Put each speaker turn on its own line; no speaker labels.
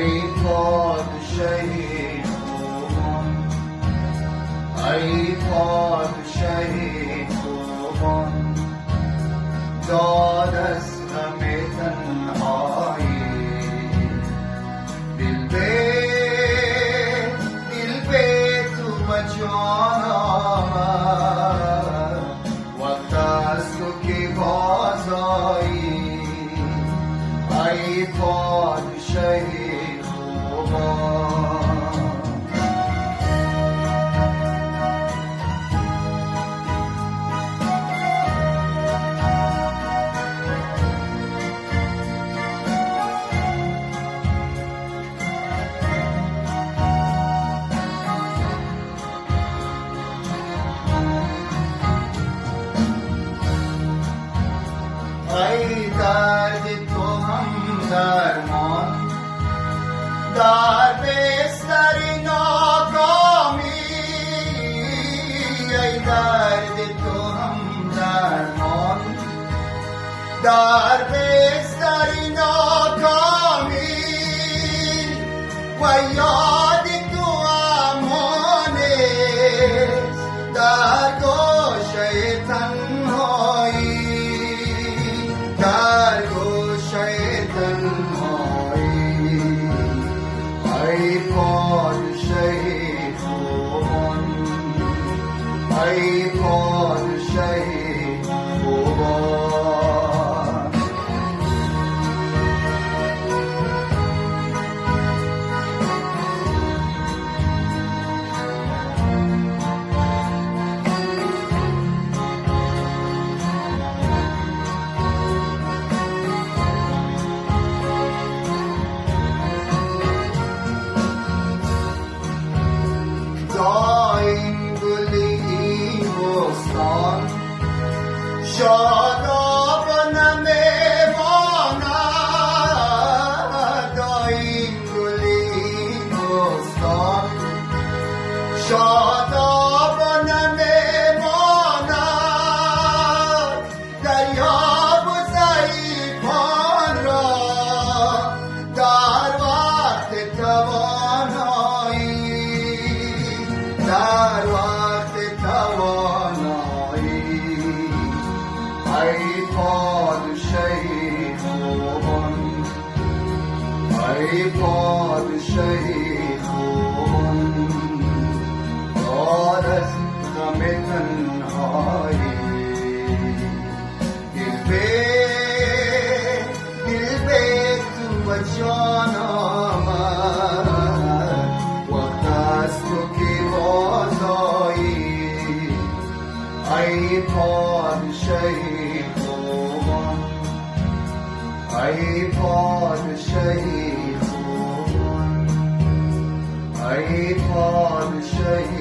ای پادشاهی خوبان، ای پادشاهی خوبان، داد از غم تنهایی. دل به تو بجان آمد، وقت از تو که باز آیی. ای پادشاهی خوبان، ای درد تو هم درمان، در بستر ناکامی. ای درد تو هم درمان، در بستر ناکامی. و یاد تو امان است در گوشه تنهایی، در گوشه تنهایی. ای پادشاهی خوبان، ای پادشاهی خوبان. دایم گلی این بستان شاداب نمیماند. دایم گلی این بستان شاداب نمیماند. دریاب و ضعیفان را در وقت توانایی، در وقت توانایی. ای پادشاهی خوبان، ای پادشاهی خوبان، داد از غم تنهایی. دل به تو و جان آمد، وقت از تو که باز آیی. ای پادشاهی خوبان، ای پادشاهی خوبان، ای پادشاهی